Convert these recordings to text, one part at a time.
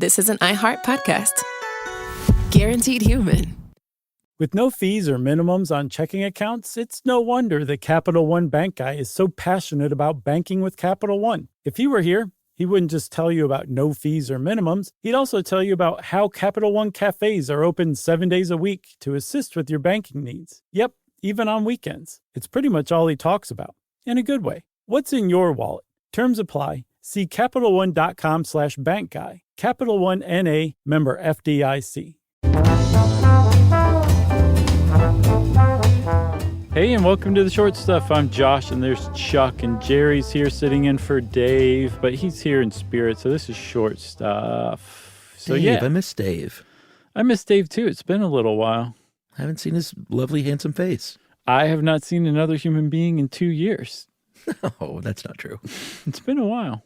This is an iHeart podcast. Guaranteed human. With no fees or minimums on checking accounts, it's no wonder that Capital One Bank Guy is so passionate about banking with Capital One. If he were here, he wouldn't just tell you about no fees or minimums. He'd also tell you about how Capital One cafes are open 7 days a week to assist with your banking needs. Yep, even on weekends. It's pretty much all he talks about, in a good way. What's in your wallet? Terms apply. See CapitalOne.com/bankguy. Capital One N.A., member FDIC. Hey, and welcome to the Short Stuff. I'm Josh, and there's Chuck, and Jerry's here sitting in for Dave, but he's here in spirit, so this is Short Stuff. So Dave, yeah, I miss Dave. I miss Dave too. It's been a little while. I haven't seen his lovely, handsome face. I have not seen another human being in 2 years. Oh, that's not true. It's been a while.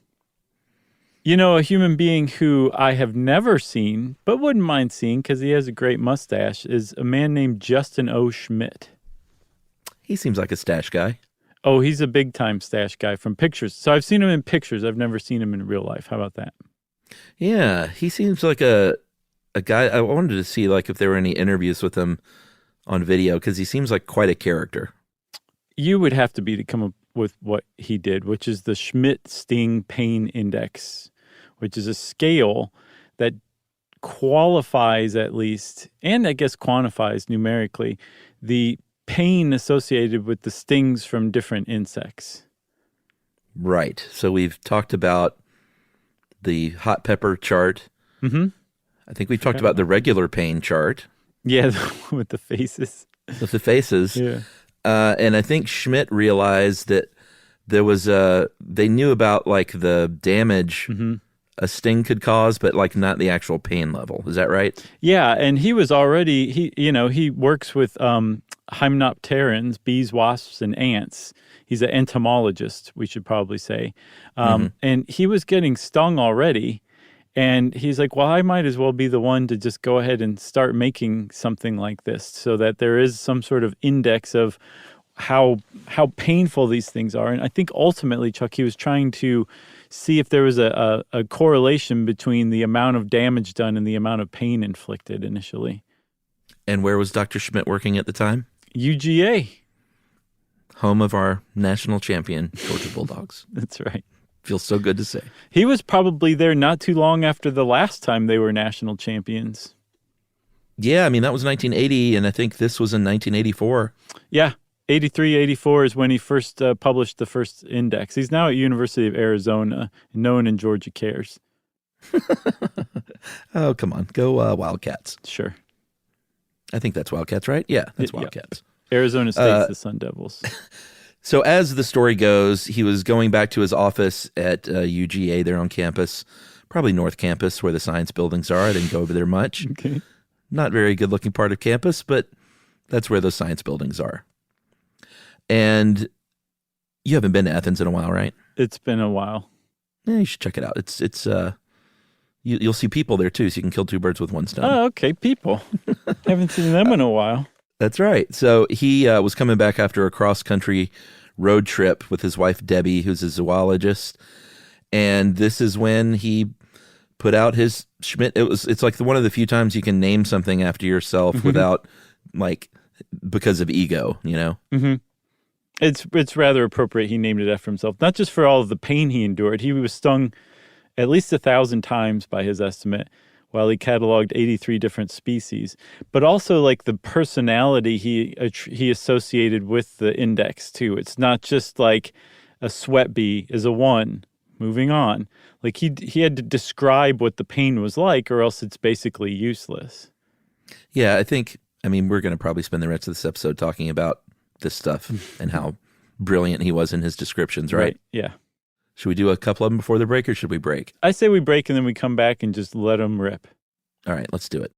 You know, a human being who I have never seen, but wouldn't mind seeing because he has a great mustache, is a man named Justin O. Schmidt. He seems like a stash guy. Oh, he's a big-time stash guy from pictures. So I've seen him in pictures. I've never seen him in real life. How about that? Yeah, he seems like a guy. I wanted to see like if there were any interviews with him on video because he seems like quite a character. You would have to be to come up with what he did, which is the Schmidt Sting Pain Index, which is a scale that qualifies at least, and I guess quantifies numerically, the pain associated with the stings from different insects. Right. So we've talked about the hot pepper chart. Mm-hmm. I think we've talked about the regular pain chart. Yeah, with the faces. With the faces. Yeah. And I think Schmidt realized that there was they knew about like the damage a sting could cause, but like not the actual pain level. Is that right? Yeah, and he was already, he works with hymenopterans, bees, wasps, and ants. He's an entomologist, we should probably say. And he was getting stung already. And he's like, well, I might as well be the one to just go ahead and start making something like this so that there is some sort of index of how painful these things are. And I think ultimately, Chuck, he was trying to see if there was a correlation between the amount of damage done and the amount of pain inflicted initially. And where was Dr. Schmidt working at the time? UGA. Home of our national champion, Georgia Bulldogs. That's right. Feels so good to say. He was probably there not too long after the last time they were national champions. Yeah, I mean, that was 1980, and I think this was in 1984. Yeah, 83, 84 is when he first published the first index. He's now at University of Arizona. No one in Georgia cares. Oh, come on. Go Wildcats. Sure. I think that's Wildcats, right? Yeah, that's Wildcats. Yeah. Arizona State's the Sun Devils. So as the story goes, he was going back to his office at UGA there on campus, probably North Campus where the science buildings are. I didn't go over there much. Okay. Not very good looking part of campus, but that's where those science buildings are. And you haven't been to Athens in a while, right? It's been a while. Yeah, you should check it out. You'll see people there too, so you can kill two birds with one stone. Oh, okay, people. Haven't seen them in a while. That's right. So he was coming back after a cross-country road trip with his wife, Debbie, who's a zoologist. And this is when he put out his Schmidt. It's like one of the few times you can name something after yourself without, like, because of ego, you know? Mm-hmm. It's rather appropriate he named it after himself, not just for all of the pain he endured. He was stung at least 1,000 times by his estimate, while he cataloged 83 different species, but also like the personality he associated with the index too. It's not just like a sweat bee is a 1, moving on. Like he had to describe what the pain was like, or else it's basically useless. Yeah, I mean, we're going to probably spend the rest of this episode talking about this stuff and how brilliant he was in his descriptions, right? Yeah. Should we do a couple of them before the break, or should we break? I say we break and then we come back and just let them rip. All right, let's do it.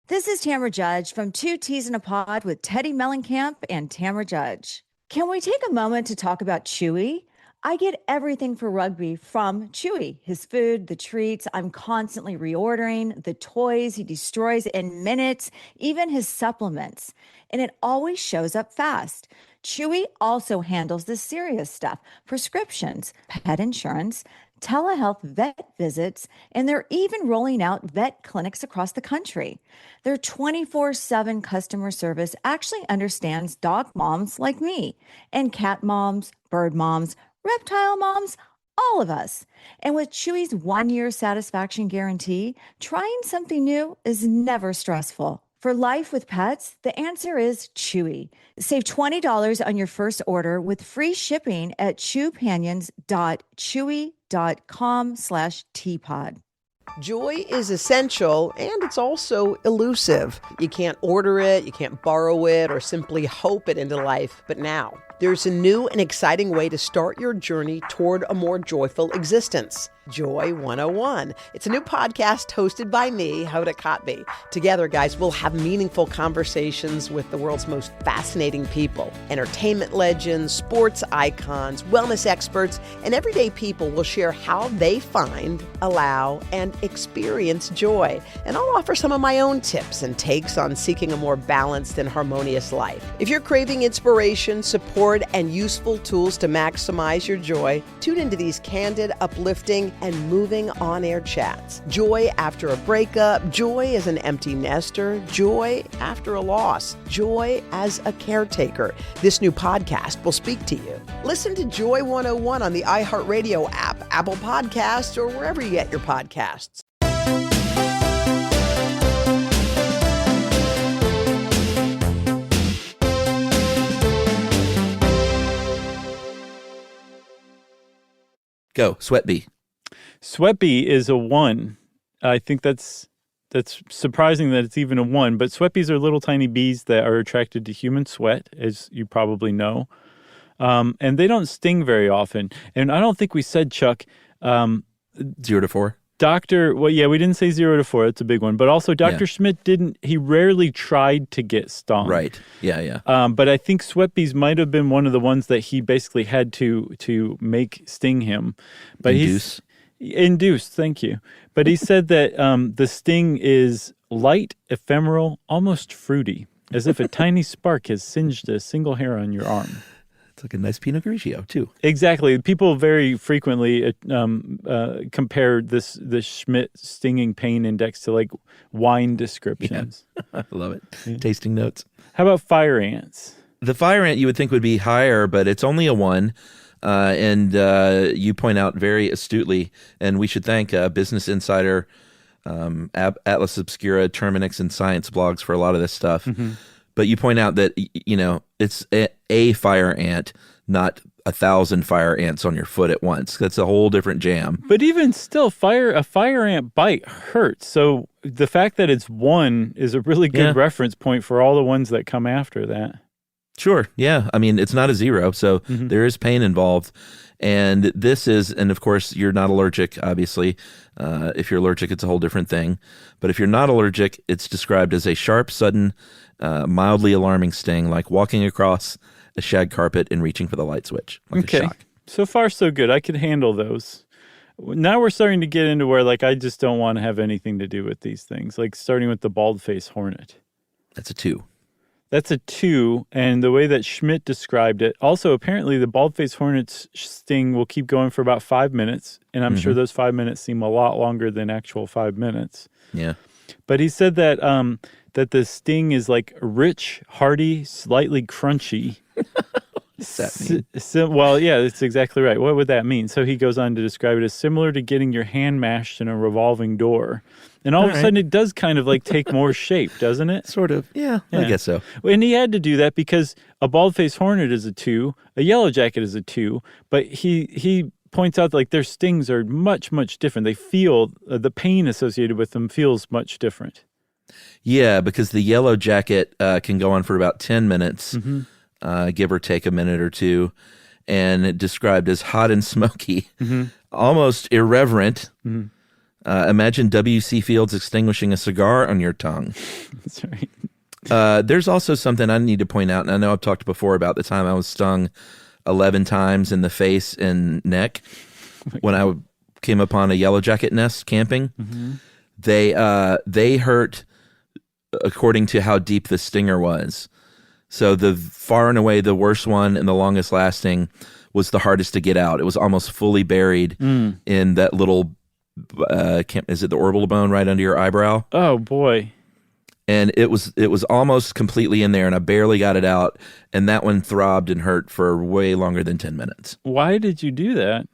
This is Tamara Judge from Two Teas in a Pod with Teddy Mellencamp and Tamara Judge. Can we take a moment to talk about Chewy? I get everything for rugby from Chewy. His food, the treats, I'm constantly reordering, the toys he destroys in minutes, even his supplements. And it always shows up fast. Chewy also handles the serious stuff, prescriptions, pet insurance, telehealth vet visits, and they're even rolling out vet clinics across the country. Their 24/7 customer service actually understands dog moms like me and cat moms, bird moms, reptile moms, all of us. And with Chewy's 1-year satisfaction guarantee, trying something new is never stressful. For life with pets, the answer is Chewy. Save $20 on your first order with free shipping at chewpanions.chewy.com/teapod. Joy is essential, and it's also elusive. You can't order it, you can't borrow it, or simply hope it into life. But now, there's a new and exciting way to start your journey toward a more joyful existence. Joy 101. It's a new podcast hosted by me, Hoda Kotb. Together, guys, we'll have meaningful conversations with the world's most fascinating people. Entertainment legends, sports icons, wellness experts, and everyday people will share how they find, allow, and experience joy. And I'll offer some of my own tips and takes on seeking a more balanced and harmonious life. If you're craving inspiration, support, and useful tools to maximize your joy, tune into these candid, uplifting, and moving on-air chats. Joy after a breakup, joy as an empty nester, joy after a loss, joy as a caretaker. This new podcast will speak to you. Listen to Joy 101 on the iHeartRadio app, Apple Podcasts, or wherever you get your podcasts. Go, Sweat Bee. Sweat bee is a 1. I think that's surprising that it's even a 1. But sweat bees are little tiny bees that are attracted to human sweat, as you probably know. And they don't sting very often. And I don't think we said, Chuck... 0 to 4? We didn't say 0 to 4. That's a big one. But also Dr. Schmidt he rarely tried to get stung. Right. Yeah. But I think sweat bees might have been one of the ones that he basically had to make sting him. But Induced, thank you. But he said that the sting is light, ephemeral, almost fruity, as if a tiny spark has singed a single hair on your arm. It's like a nice Pinot Grigio, too. Exactly. People very frequently compare this Schmidt stinging pain index to like wine descriptions. Yeah. I love it. Yeah. Tasting notes. How about fire ants? The fire ant you would think would be higher, but it's only a 1. And you point out very astutely, and we should thank Business Insider, Atlas Obscura, Terminix, and Science blogs for a lot of this stuff. Mm-hmm. But you point out that, it's a fire ant, not 1,000 fire ants on your foot at once. That's a whole different jam. But even still, a fire ant bite hurts. So the fact that it's 1 is a really good reference point for all the ones that come after that. Sure. Yeah. I mean, it's not a 0, so there is pain involved. And this is, and of course, you're not allergic, obviously. If you're allergic, it's a whole different thing. But if you're not allergic, it's described as a sharp, sudden, mildly alarming sting, like walking across a shag carpet and reaching for the light switch. Like a shock. So far, so good. I could handle those. Now we're starting to get into where, I just don't want to have anything to do with these things. Like starting with the bald-faced hornet. That's a 2. That's a 2, and the way that Schmidt described it, also apparently the bald-faced hornet's sting will keep going for about 5 minutes, and I'm sure those 5 minutes seem a lot longer than actual 5 minutes. Yeah. But he said that that the sting is like rich, hearty, slightly crunchy. What's that mean? Well, yeah, that's exactly right. What would that mean? So he goes on to describe it as similar to getting your hand mashed in a revolving door. And all of a sudden, it does kind of take more shape, doesn't it? Sort of. Yeah, I guess so. And he had to do that because a bald-faced hornet is a 2, a yellowjacket is a 2, but he points out their stings are much, much different. They feel, the pain associated with them feels much different. Yeah, because the yellowjacket can go on for about 10 minutes, give or take a minute or two, and it described as hot and smoky, almost irreverent. Imagine W.C. Fields extinguishing a cigar on your tongue. That's right. There's also something I need to point out, and I know I've talked before about the time I was stung 11 times in the face and neck when I came upon a yellowjacket nest camping. Mm-hmm. They hurt according to how deep the stinger was. So the far and away the worst one and the longest lasting was the hardest to get out. It was almost fully buried in that little, is it the orbital bone right under your eyebrow? Oh boy. And it was almost completely in there, and I barely got it out. And that one throbbed and hurt for way longer than 10 minutes. Why did you do that?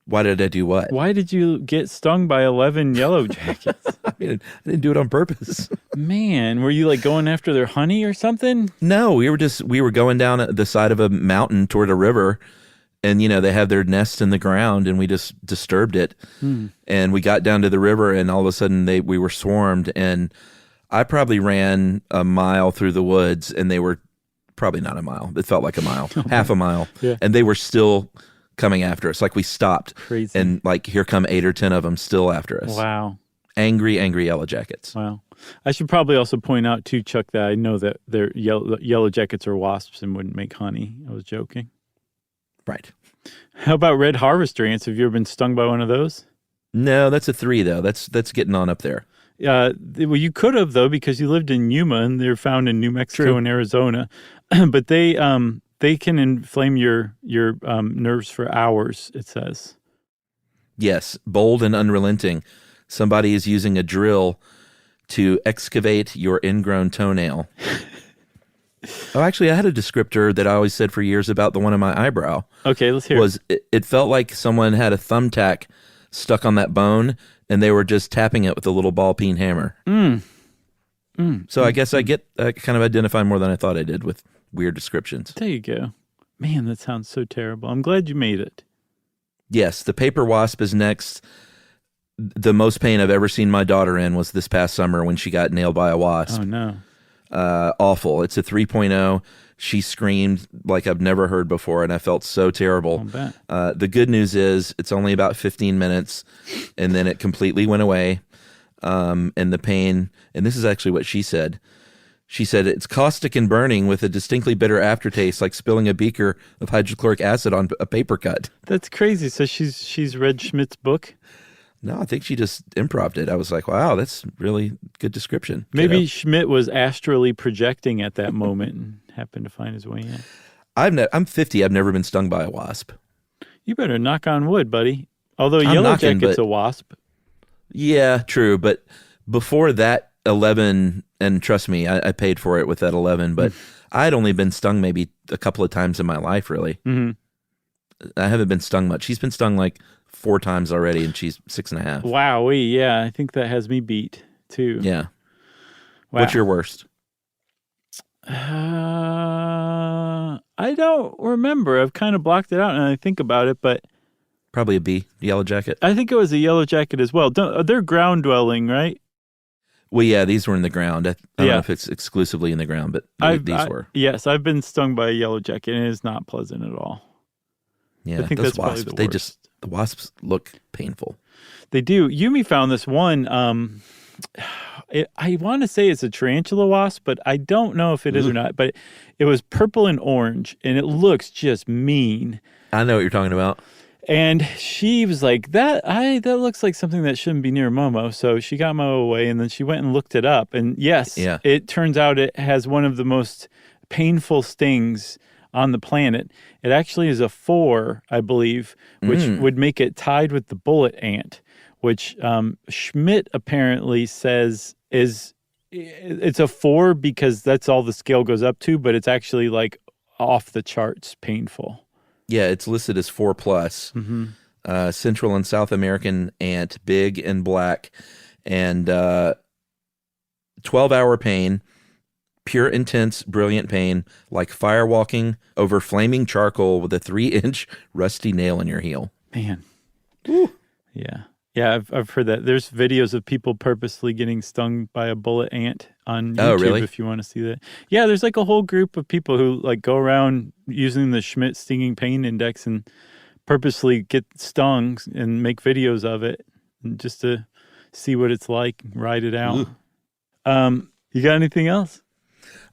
Why did I do what? Why did you get stung by 11 yellowjackets? I didn't do it on purpose. Man, were you like going after their honey or something? No, we were going down the side of a mountain toward a river, and they have their nest in the ground, and we just disturbed it. And we got down to the river, and all of a sudden we were swarmed, and I probably ran a mile through the woods, and they were probably not a mile. It felt like a mile, half a mile, Yeah. and they were still coming after us. Like we stopped, Crazy. and like here come 8 or 10 of them still after us. Wow. Angry yellowjackets. Wow. I should probably also point out too, Chuck, that I know that they're yellowjackets are wasps and wouldn't make honey. I was joking. Right. How about red harvester ants? Have you ever been stung by one of those? No, that's a 3 though. That's getting on up there. Well, you could have though, because you lived in Yuma and they're found in New Mexico True. and Arizona. But they can inflame your nerves for hours. It says. Yes, bold and unrelenting. Somebody is using a drill to excavate your ingrown toenail. Oh, actually, I had a descriptor that I always said for years about the one on my eyebrow. Okay, let's hear. It felt like someone had a thumbtack stuck on that bone, and they were just tapping it with a little ball peen hammer. So I guess I kind of identify more than I thought I did with weird descriptions. There you go. Man, that sounds so terrible. I'm glad you made it. Yes, the paper wasp is next. The most pain I've ever seen my daughter in was this past summer when she got nailed by a wasp. Oh no. Awful. It's a 3.0. She screamed like I've never heard before, and I felt so terrible. I'll bet. The good news is it's only about 15 minutes, and then it completely went away. And the pain, and this is actually what she said. She said, it's caustic and burning with a distinctly bitter aftertaste, like spilling a beaker of hydrochloric acid on a paper cut. That's crazy. So she's read Schmidt's book? No, I think she just improv'd it. I was like, wow, that's really good description. Maybe kiddo. Schmidt was astrally projecting at that moment and happened to find his way in. I'm 50. I've never been stung by a wasp. You better knock on wood, buddy. Although I'm knocking, yellowjacket's but- a wasp. Yeah, true. But before that 11, and trust me, I paid for it with that 11, but I'd only been stung maybe a couple of times in my life, really. Mm-hmm. I haven't been stung much. She's been stung like 4 times already, and she's 6.5. Wowee, yeah. I think that has me beat, too. Yeah. Wow. What's your worst? I don't remember. I've kind of blocked it out, and I think about it, but Probably a B, yellow jacket. I think it was a yellow jacket as well. They're ground dwelling, right? Well, yeah, these were in the ground. I don't Yeah. know if it's exclusively in the ground, but these were. Yes, I've been stung by a yellow jacket, and it is not pleasant at all. Yeah, I think those that's probably wasps, the worst. the wasps look painful. They do. Yumi found this one. I want to say it's a tarantula wasp, but I don't know if it is or not. But it was purple and orange, and it looks just mean. I know what you're talking about. And she was like, that looks like something that shouldn't be near Momo. So she got Momo away, and then she went and looked it up. And yes, It turns out it has one of the most painful stings on the planet. It actually is a 4, I believe, which would make it tied with the bullet ant, which Schmidt apparently says it's a 4 because that's all the scale goes up to, but it's actually like off the charts painful. Yeah, it's listed as 4+. Central and South American ant, big and black, and 12-hour pain, pure, intense, brilliant pain, like fire walking over flaming charcoal with a 3-inch rusty nail in your heel. Man. Woo. Yeah. Yeah, I've heard that. There's videos of people purposely getting stung by a bullet ant on YouTube. Oh, really? If you want to see that. Yeah, there's like a whole group of people who like go around using the Schmidt stinging pain index and purposely get stung and make videos of it just to see what it's like, ride it out. You got anything else?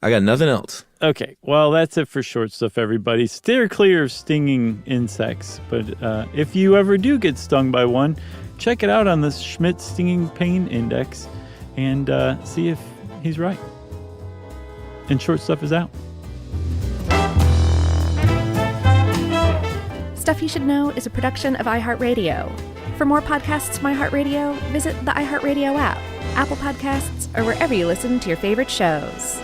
I got nothing else. Okay, well, that's it for short stuff, everybody. Steer clear of stinging insects. But if you ever do get stung by one, check it out on the Schmidt Stinging Pain Index and see if he's right. And short stuff is out. Stuff You Should Know is a production of iHeartRadio. For more podcasts from iHeartRadio, visit the iHeartRadio app, Apple Podcasts, or wherever you listen to your favorite shows.